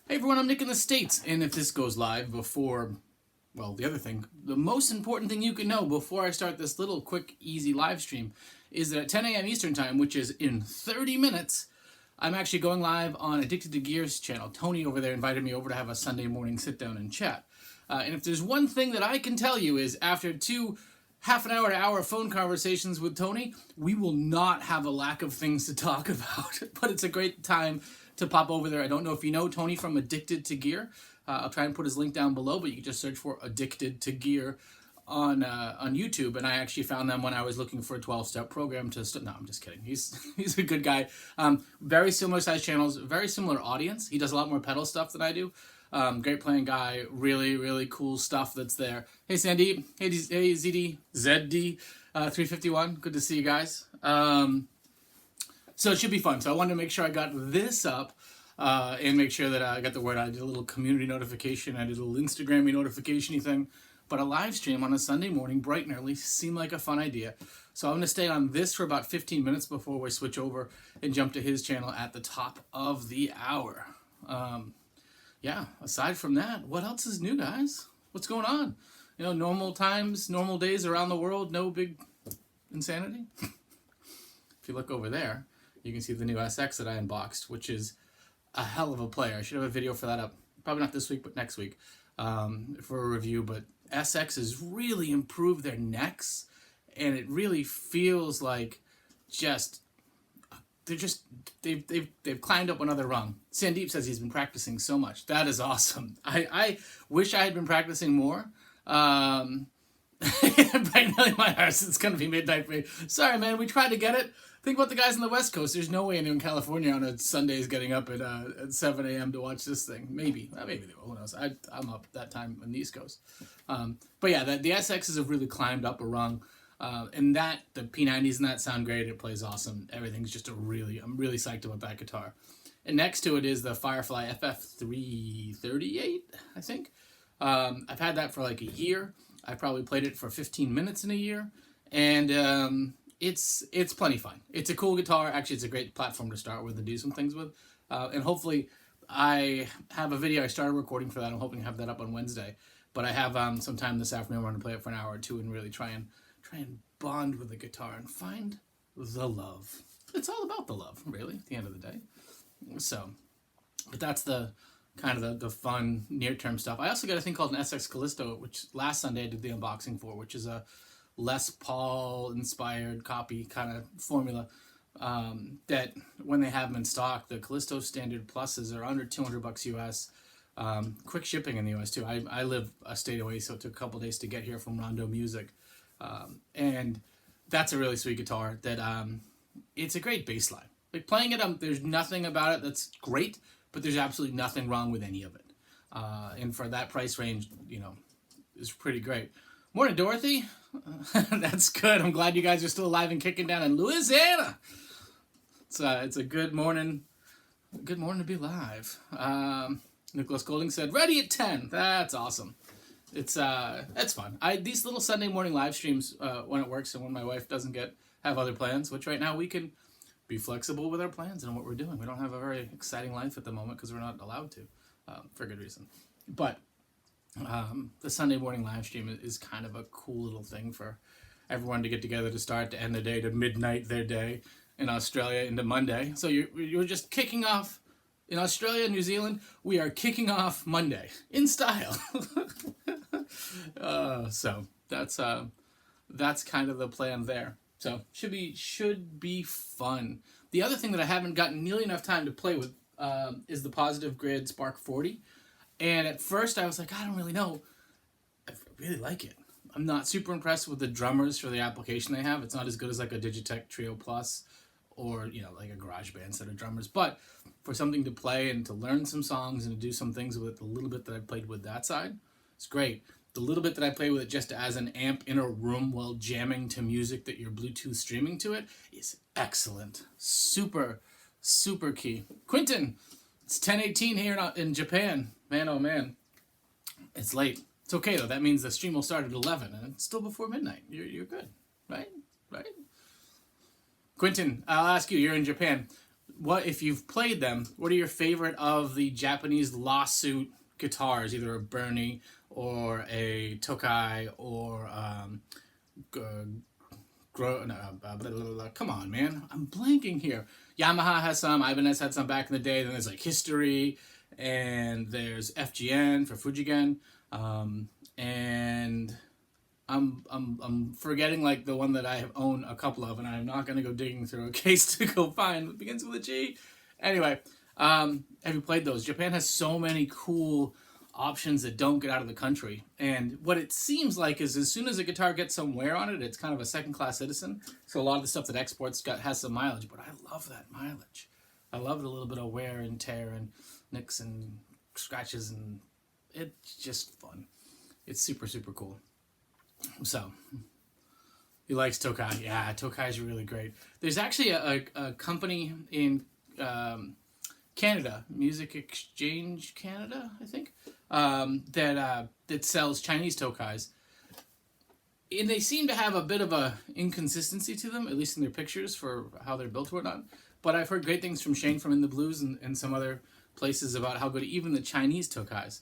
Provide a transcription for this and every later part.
Hey everyone, I'm Nick in the States, and if this goes live before, well, the other thing, the most important thing you can know before I start this little quick, easy live stream is that at 10 a.m. Eastern Time, which is in 30 minutes, I'm actually going live on Addicted to Gear's channel. Tony over there invited me over to have a Sunday morning sit down and chat. And if there's one thing that I can tell you is after two half an hour to hour phone conversations with Tony, we will not have a lack of things to talk about, but it's a great time to pop over there. I don't know if you know Tony from Addicted to Gear. I'll try and put his link down below, but you can just search for Addicted to Gear on YouTube. And I actually found them when I was looking for a 12-step program to no, I'm just kidding. He's a good guy. Very similar size channels, very similar audience. He does a lot more pedal stuff than I do. Great playing guy, really cool stuff that's there. Hey Sandeep, hey ZD, ZD, 351, good to see you guys. So it should be fun. So I wanted to make sure I got this up and make sure that I got the word out. I did a little community notification, I did a little Instagram-y notification-y thing. But a live stream on a Sunday morning, bright and early, seemed like a fun idea. So I'm going to stay on this for about 15 minutes before we switch over and jump to his channel at the top of the hour. Yeah, aside from that, what else is new, guys? What's going on? You know, normal times, normal days around the world, no big insanity. If you look over there, you can see the new SX that I unboxed, which is a hell of a player. I should have a video for that up, probably not this week, but next week, for a review. But SX has really improved their necks, and it really feels like they've climbed up another rung. Sandeep says he's been practicing so much. That is awesome. I wish I had been practicing more. Right now in my house, it's gonna be midnight for me. Sorry, man. We tried to get it. Think about the guys on the West Coast. There's no way anyone in California on a Sunday is getting up at 7 a.m. to watch this thing. Maybe they will. Who knows? I'm up that time on the East Coast. But yeah, the SXs have really climbed up a rung. And the P90s and that sound great. It plays awesome. Everything's just I'm really psyched about that guitar. And next to it is the Firefly FF338, I think. I've had that for like a year. I probably played it for 15 minutes in a year. And it's plenty fun. It's a cool guitar. Actually, it's a great platform to start with and do some things with. And hopefully I have a video I started recording for that. I'm hoping to have that up on Wednesday. But I have some time this afternoon. I'm going to play it for an hour or two and really try and bond with the guitar and find the love. It's all about the love, really, at the end of the day. So, but that's the kind of the fun near-term stuff. I also got a thing called an X Callisto, which last Sunday I did the unboxing for, which is a Les Paul inspired copy kind of formula that when they have them in stock, the Callisto Standard Pluses are under $200 US. Quick shipping in the US too. I live a state away, so it took a couple days to get here from Rondo Music. And that's a really sweet guitar that it's a great bass line. Like playing it, there's nothing about it that's great, but there's absolutely nothing wrong with any of it. And for that price range, you know, it's pretty great. Morning, Dorothy. That's good. I'm glad you guys are still alive and kicking down in Louisiana. It's a good morning. Good morning to be live. Nicholas Golding said, ready at 10. That's awesome. It's fun. These little Sunday morning live streams when it works and when my wife doesn't have other plans, which right now we can be flexible with our plans and what we're doing. We don't have a very exciting life at the moment because we're not allowed to, for good reason. But the Sunday morning live stream is kind of a cool little thing for everyone to get together to start to end the day to midnight their day in Australia into Monday. So you're just kicking off. In Australia and New Zealand, we are kicking off Monday in style. So that's kind of the plan there. So should be fun. The other thing that I haven't gotten nearly enough time to play with is the Positive Grid Spark 40. And at first I was like, I don't really know. I really like it. I'm not super impressed with the drummers for the application they have. It's not as good as like a Digitech Trio Plus or, you know, like a GarageBand set of drummers. But for something to play and to learn some songs and to do some things with it, the little bit that I played with that side, it's great. The little bit that I play with it just as an amp in a room while jamming to music that you're Bluetooth streaming to it is excellent. Super key. Quentin, it's 10:18 here in Japan. Man, oh man. It's late. It's okay though. That means the stream will start at 11 and it's still before midnight. You're good, right? Quentin, I'll ask you, you're in Japan. what if you've played them? What are your favorite of the Japanese lawsuit guitars? Either a Bernie or a Tokai or come on, man, I'm blanking here. Yamaha has some. Ibanez had some back in the day. Then there's like History, and there's FGN for Fujigen, and I'm forgetting like the one that I own a couple of, and I'm not gonna go digging through a case to go find. It begins with a G. Anyway, have you played those? Japan has so many cool options that don't get out of the country, and what it seems like is as soon as a guitar gets some wear on it, it's kind of a second-class citizen. So a lot of the stuff that exports has some mileage, but I love that mileage. I love a little bit of wear and tear and nicks and scratches, and it's just fun. It's super, super cool. So, he likes Tokai. Yeah, Tokai's really great. There's actually a company in Canada, Music Exchange Canada, I think, that sells Chinese Tokais. And they seem to have a bit of a inconsistency to them, at least in their pictures for how they're built or whatnot. But I've heard great things from Shane from In the Blues and some other places about how good even the Chinese Tokais.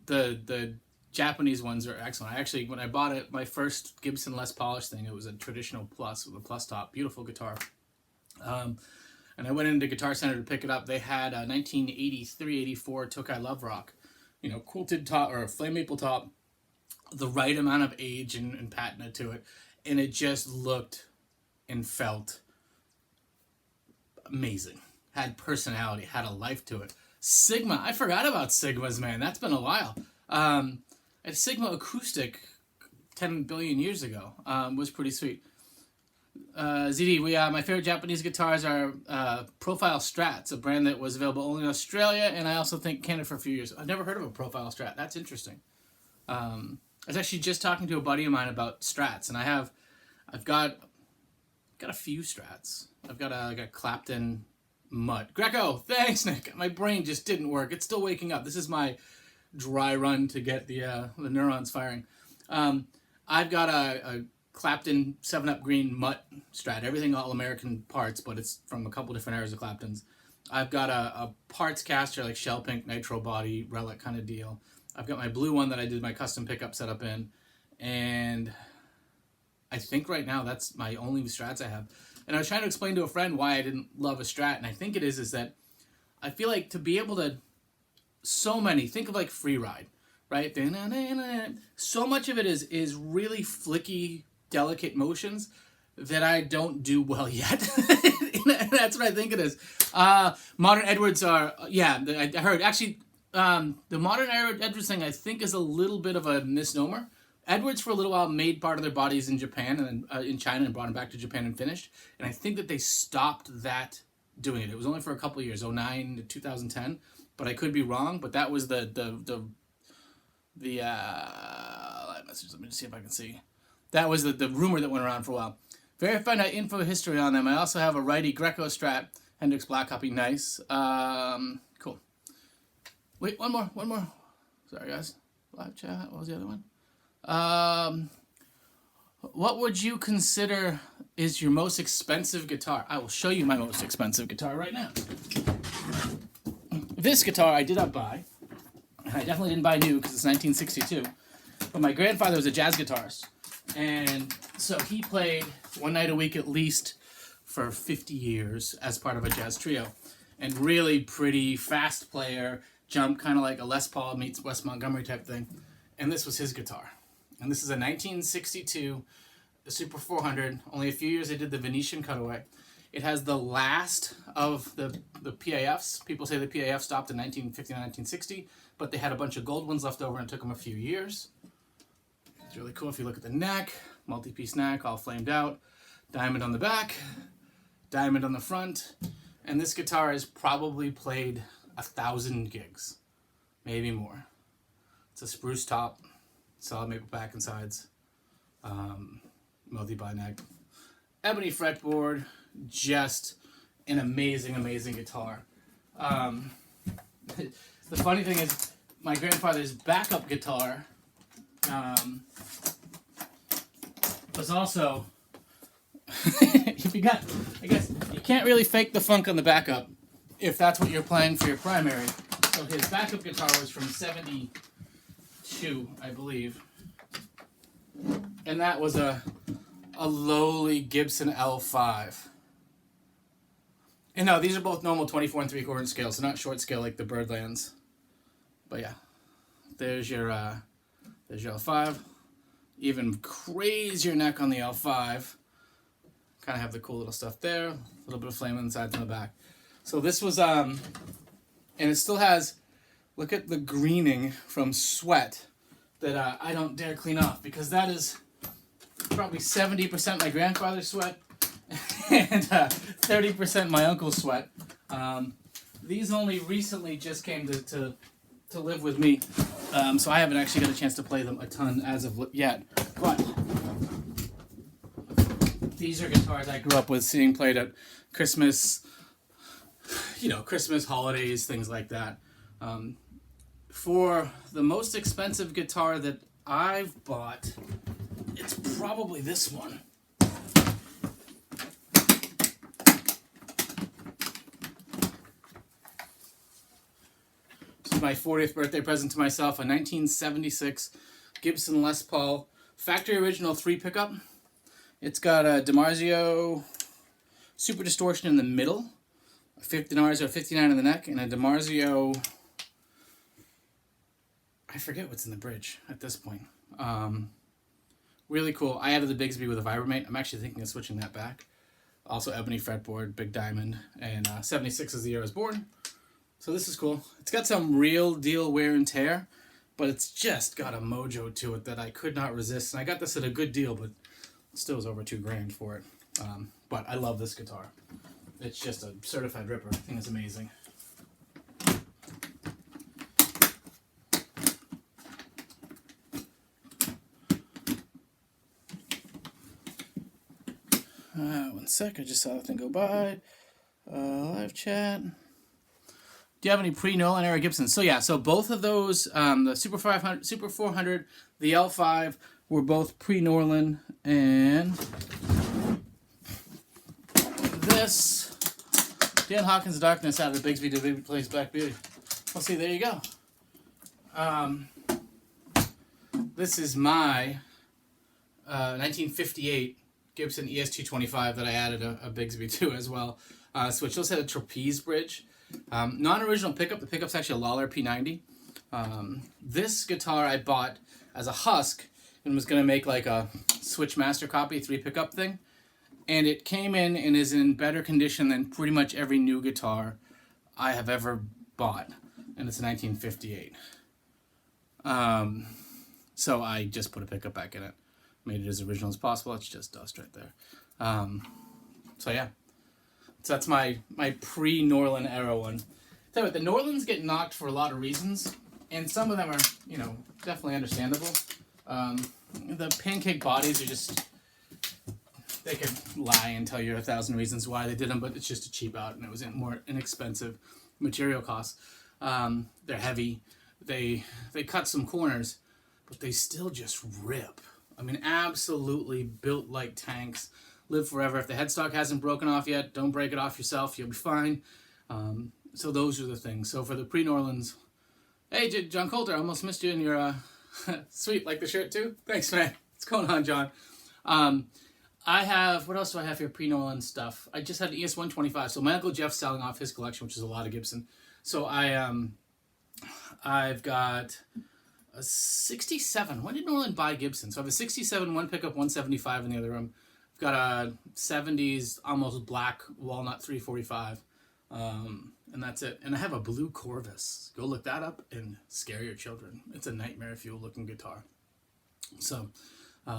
The Japanese ones are excellent. I actually, when I bought it, my first Gibson Les Paul thing, it was a traditional plus with a plus top, beautiful guitar. And I went into Guitar Center to pick it up. They had a 1983-84 Tokai Love Rock, quilted top or a flame maple top, the right amount of age and patina to it, and it just looked and felt amazing. Had personality, had a life to it. Sigma, I forgot about Sigmas, man. That's been a while. A Sigma acoustic 10 billion years ago was pretty sweet. ZD, my favorite Japanese guitars are Profile Strats, a brand that was available only in Australia, and I also think Canada for a few years. I've never heard of a Profile Strat. That's interesting. I was actually just talking to a buddy of mine about Strats, and I've got a few Strats. I've got a Clapton Mutt. Greco, thanks, Nick. My brain just didn't work. It's still waking up. This is my dry run to get the neurons firing. I've got a Clapton 7-Up Green Mutt Strat. Everything all American parts, but it's from a couple different eras of Claptons. I've got a parts caster like Shell Pink Nitro Body Relic kind of deal. I've got my blue one that I did my custom pickup setup in, and I think right now that's my only Strats I have. And I was trying to explain to a friend why I didn't love a Strat, and I think it is that I feel like to be able to think of like Free Ride, right? So much of it is really flicky, delicate motions that I don't do well yet. That's what I think it is. Modern Edwards are, I heard. Actually, the Modern Edwards thing I think is a little bit of a misnomer. Edwards for a little while made part of their bodies in Japan and in China and brought them back to Japan and finished. And I think that they stopped that doing it. It was only for a couple of years, 2009 to 2010. But I could be wrong. But that was the message. Let me just see if I can see. That was the rumor that went around for a while. Verified info history on them. I also have a righty Greco Strat, Hendrix Black Copy, nice. Cool. Wait, one more. Sorry, guys. Live chat. What was the other one? What would you consider is your most expensive guitar? I will show you my most expensive guitar right now. This guitar I did not buy. I definitely didn't buy new because it's 1962. But my grandfather was a jazz guitarist. And so he played one night a week at least for 50 years as part of a jazz trio. And really pretty fast player, jump kind of like a Les Paul meets Wes Montgomery type thing. And this was his guitar. And this is a 1962 Super 400. Only a few years they did the Venetian cutaway. It has the last of the PAFs. People say the PAF stopped in 1959, 1960, but they had a bunch of gold ones left over and it took them a few years. It's really cool if you look at the neck, multi-piece neck, all flamed out, diamond on the back, diamond on the front, and this guitar has probably played 1,000 gigs, maybe more. It's a spruce top, solid maple back and sides, multi-ply neck, ebony fretboard, just an amazing guitar. The funny thing is, my grandfather's backup guitar was also if you got, I guess you can't really fake the funk on the backup if that's what you're playing for your primary. So his backup guitar was from '72, I believe, and that was a lowly Gibson L5. And no, these are both normal 24 3/4 inch scales, so not short scale like the Birdlands. But yeah, there's your L5. Even crazier neck on the L5. Kind of have the cool little stuff there. A little bit of flame on the sides and the back. So this was, and it still has, look at the greening from sweat that I don't dare clean off, because that is probably 70% my grandfather's sweat and 30% my uncle's sweat. These only recently just came to live with me, so I haven't actually got a chance to play them a ton as of yet. But these are guitars I grew up with seeing played at Christmas, Christmas, holidays, things like that. For the most expensive guitar that I've bought, it's probably this one. This is my 40th birthday present to myself, a 1976 Gibson Les Paul factory original 3 pickup. It's got a DiMarzio Super Distortion in the middle, a DiMarzio 59 in the neck, and a DiMarzio, I forget what's in the bridge at this point. Really cool. I added the Bigsby with a Vibromate. I'm actually thinking of switching that back. Also ebony fretboard, big diamond, and 76 is the year I was born. So this is cool. It's got some real deal wear and tear, but it's just got a mojo to it that I could not resist. And I got this at a good deal, but it still was over $2,000 for it. But I love this guitar. It's just a certified ripper. I think it's amazing. One sec, I just saw the thing go by. Live chat. Do you have any pre-Nolan era Gibsons? So yeah, so both of those, the Super 500, Super 400, the L5 were both pre-Nolan, and this Dan Hawkins' Darkness out of the Bigsby to plays Black Beauty. Well, see, there you go. This is my 1958 Gibson ES225 that I added a Bigsby to as well. Switch. Those had a trapeze bridge. Non-original pickup. The pickup's actually a Lawler P90. This guitar I bought as a husk and was going to make like a Switchmaster copy 3 pickup thing. And it came in and is in better condition than pretty much every new guitar I have ever bought. And it's a 1958. So I just put a pickup back in it. Made it as original as possible. It's just dust right there. So yeah. So that's my pre-Norland era one. Tell you what, the Norlands get knocked for a lot of reasons, and some of them are, definitely understandable. The pancake bodies are just, they could lie and tell you 1,000 reasons why they did them, but it's just a cheap out, and it was more inexpensive material costs. They're heavy. They cut some corners, but they still just rip. I mean, absolutely built like tanks. Live forever. If the headstock hasn't broken off yet, don't break it off yourself. You'll be fine. So those are the things. So for the pre-Norlands, hey, John Coulter, I almost missed you in your sweet, like the shirt too. Thanks, man. What's going on, John? I have, what else do I have here? Pre-Norland stuff. I just had an ES125. So my Uncle Jeff's selling off his collection, which is a lot of Gibson. So I've got a 67. When did Norland buy Gibson? So I have a 67, one pickup, 175 in the other room. I've got a 70s, almost black walnut 345. And that's it. And I have a blue Corvus. Go look that up and scare your children. It's a nightmare fuel looking guitar. So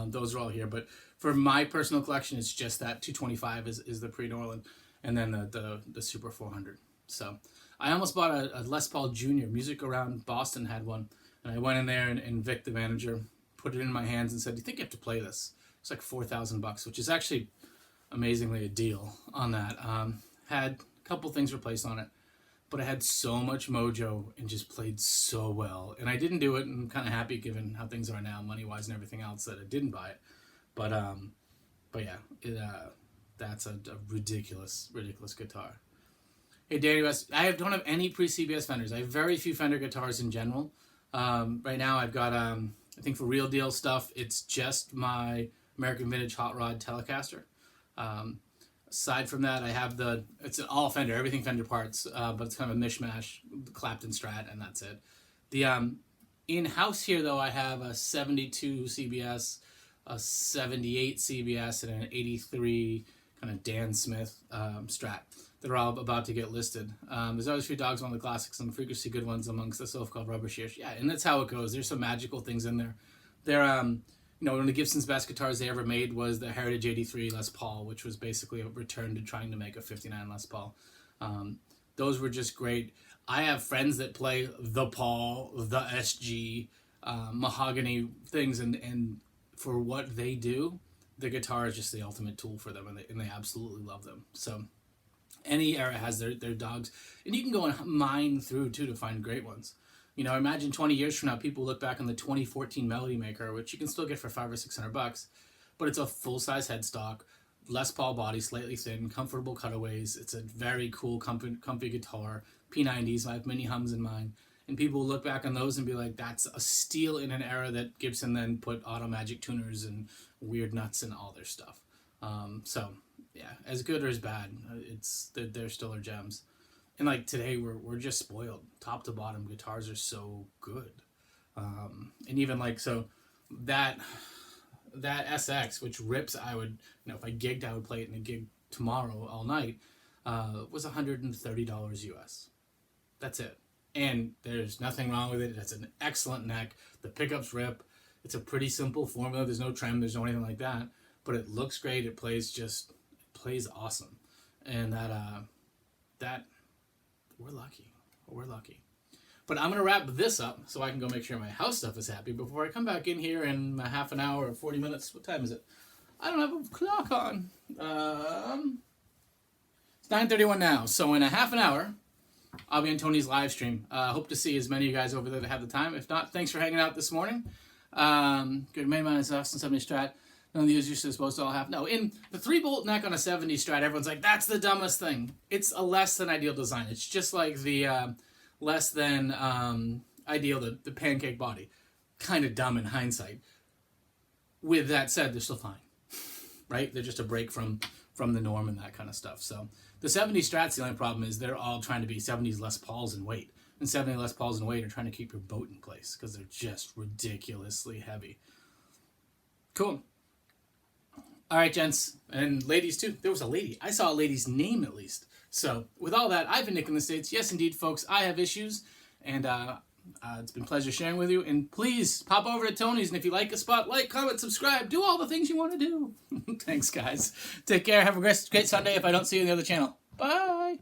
those are all here. But for my personal collection, it's just that 225 is the pre-Norland, and then the Super 400. So I almost bought a Les Paul Jr. Music Around Boston had one. And I went in there and Vic, the manager, put it in my hands and said, "Do you think you have to play this?" It's like $4,000, which is actually amazingly a deal on that. Had a couple things replaced on it, but I had so much mojo and just played so well. And I didn't do it, and I'm kind of happy given how things are now, money-wise and everything else, that I didn't buy it. But But yeah, that's a ridiculous guitar. Hey, Danny West, don't have any pre-CBS Fenders. I have very few Fender guitars in general. Right now I've got, I think for real deal stuff, it's just my American Vintage Hot Rod Telecaster. Aside from that, I have it's all Fender, everything Fender parts, but it's kind of a mishmash, Clapton Strat, and that's it. The in-house here, though, I have a 72 CBS, a 78 CBS, and an 83 kind of Dan Smith Strat. They're all about to get listed. There's always a few dogs on the classics, some frequency good ones amongst the so-called rubber shears. Yeah, and that's how it goes. There's some magical things in there. They're, one of the Gibson's best guitars they ever made was the Heritage 83 Les Paul, which was basically a return to trying to make a 59 Les Paul. Those were just great. I have friends that play the Paul, the SG, mahogany things, and for what they do, the guitar is just the ultimate tool for them, and they absolutely love them. So any era has their dogs, and you can go and mine through too to find great ones. Imagine 20 years from now, people look back on the 2014 Melody Maker, which you can still get for $500 or $600, but it's a full-size headstock, Les Paul body, slightly thin, comfortable cutaways. It's a very cool, comfy guitar. P90s, I have mini hums in mine, and people look back on those and be like, that's a steal in an era that Gibson then put Auto Magic tuners and weird nuts and all their stuff. So yeah, as good or as bad, they're still our gems. And like today, we're just spoiled, top to bottom. Guitars are so good, and even like so that SX, which rips, I would if I gigged, I would play it in a gig tomorrow all night. Was $130 US. That's it, and there's nothing wrong with it. It's an excellent neck. The pickups rip. It's a pretty simple formula. There's no trem. There's no anything like that. But it looks great. It plays awesome, and that we're lucky. But I'm gonna wrap this up so I can go make sure my house stuff is happy before I come back in here in a half an hour or 40 minutes. What time is it? I don't have a clock on. It's 9:31 now. So in a half an hour, I'll be on Tony's live stream. Hope to see as many of you guys over there that have the time. If not, thanks for hanging out this morning. Good main mine is Austin 70 Strat. None of these you're supposed to all have. No, in the 3-bolt neck on a 70 Strat, everyone's like, that's the dumbest thing. It's a less than ideal design. It's just like the less than ideal, the pancake body. Kind of dumb in hindsight. With that said, they're still fine. Right? They're just a break from the norm and that kind of stuff. So the 70 Strats, the only problem is they're all trying to be 70s Les Pauls in weight. And 70 Les Pauls in weight are trying to keep your boat in place because they're just ridiculously heavy. Cool. All right, gents, and ladies too. There was a lady. I saw a lady's name at least. So with all that, I've been Nick in the States. Yes, indeed, folks, I have issues, and it's been a pleasure sharing with you. And please pop over to Tony's, and if you like a spot, like, comment, subscribe, do all the things you want to do. Thanks, guys. Take care. Have a great Sunday if I don't see you on the other channel. Bye.